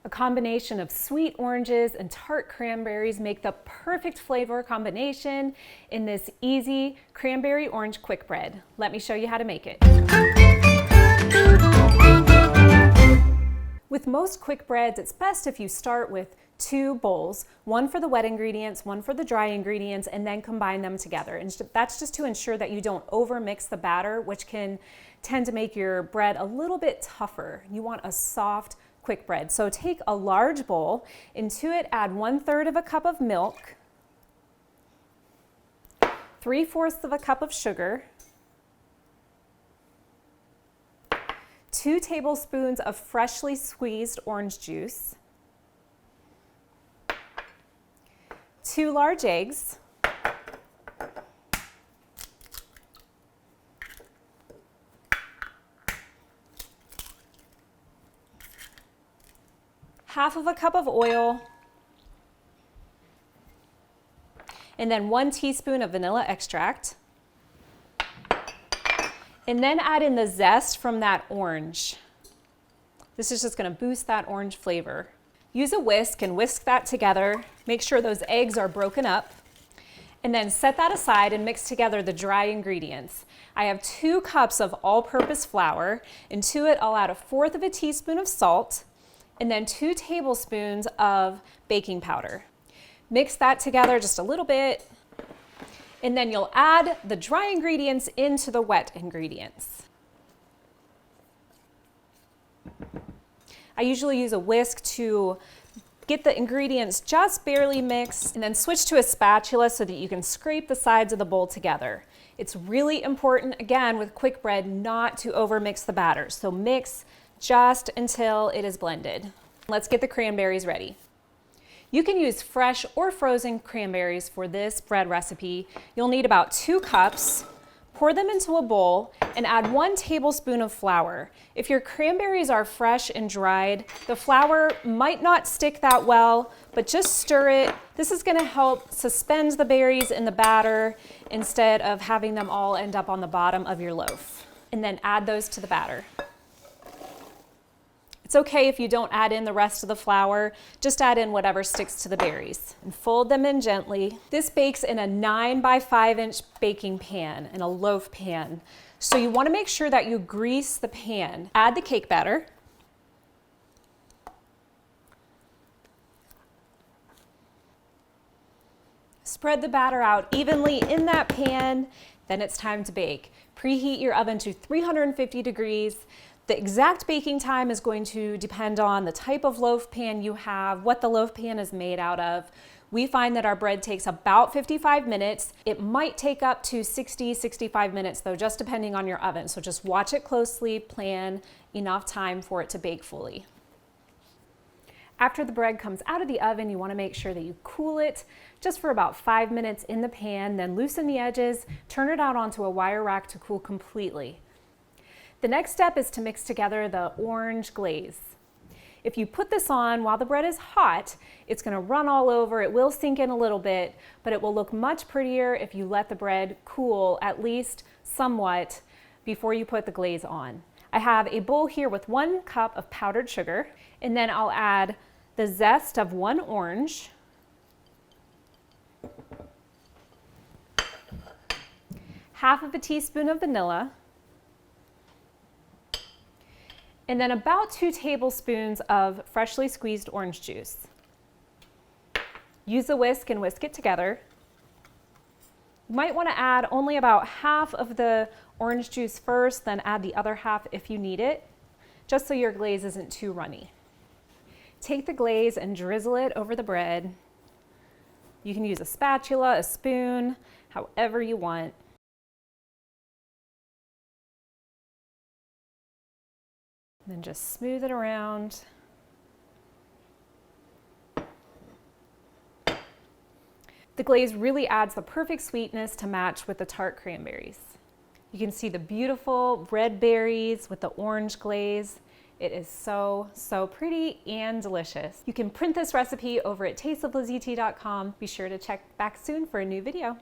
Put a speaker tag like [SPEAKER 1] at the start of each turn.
[SPEAKER 1] A combination of sweet oranges and tart cranberries make the perfect flavor combination in this easy cranberry orange quick bread. Let me show you how to make it. With most quick breads, it's best if you start with 2 bowls, one for the wet ingredients, one for the dry ingredients, and then combine them together. And that's just to ensure that you don't overmix the batter, which can tend to make your bread a little bit tougher. You want a soft, quick bread. So take a large bowl, into it add 1/3 of a cup of milk, 3/4 of a cup of sugar, 2 tablespoons of freshly squeezed orange juice, 2 large eggs, half of a cup of oil, and then 1 teaspoon of vanilla extract. And then add in the zest from that orange. This is just going to boost that orange flavor. Use a whisk and whisk that together. Make sure those eggs are broken up. And then set that aside and mix together the dry ingredients. I have 2 cups of all-purpose flour. Into it, I'll add 1/4 of a teaspoon of salt and then 2 tablespoons of baking powder. Mix that together just a little bit. And then you'll add the dry ingredients into the wet ingredients. I usually use a whisk to get the ingredients just barely mixed, and then switch to a spatula so that you can scrape the sides of the bowl together. It's really important, again, with quick bread, not to overmix the batter. So mix just until it is blended. Let's get the cranberries ready. You can use fresh or frozen cranberries for this bread recipe. You'll need about 2 cups. Pour them into a bowl and add 1 tablespoon of flour. If your cranberries are fresh and dried, the flour might not stick that well, but just stir it. This is going to help suspend the berries in the batter instead of having them all end up on the bottom of your loaf. And then add those to the batter. It's okay if you don't add in the rest of the flour, just add in whatever sticks to the berries and fold them in gently. This bakes in a 9 by 5 inch baking pan, in a loaf pan. So you want to make sure that you grease the pan. Add the cake batter. Spread the batter out evenly in that pan, then it's time to bake. Preheat your oven to 350 degrees. The exact baking time is going to depend on the type of loaf pan you have, what the loaf pan is made out of. We find that our bread takes about 55 minutes. It might take up to 65 minutes though, just depending on your oven. So just watch it closely, plan enough time for it to bake fully. After the bread comes out of the oven, you want to make sure that you cool it just for about 5 minutes in the pan, then loosen the edges, turn it out onto a wire rack to cool completely. The next step is to mix together the orange glaze. If you put this on while the bread is hot, it's going to run all over. It will sink in a little bit, but it will look much prettier if you let the bread cool at least somewhat before you put the glaze on. I have a bowl here with 1 cup of powdered sugar, and then I'll add the zest of 1 orange, half of a teaspoon of vanilla, and then about 2 tablespoons of freshly squeezed orange juice. Use a whisk and whisk it together. You might want to add only about half of the orange juice first, then add the other half if you need it, just so your glaze isn't too runny. Take the glaze and drizzle it over the bread. You can use a spatula, a spoon, however you want. Then just smooth it around. The glaze really adds the perfect sweetness to match with the tart cranberries. You can see the beautiful red berries with the orange glaze. It is so, so pretty and delicious. You can print this recipe over at tasteoflizzy.com. Be sure to check back soon for a new video.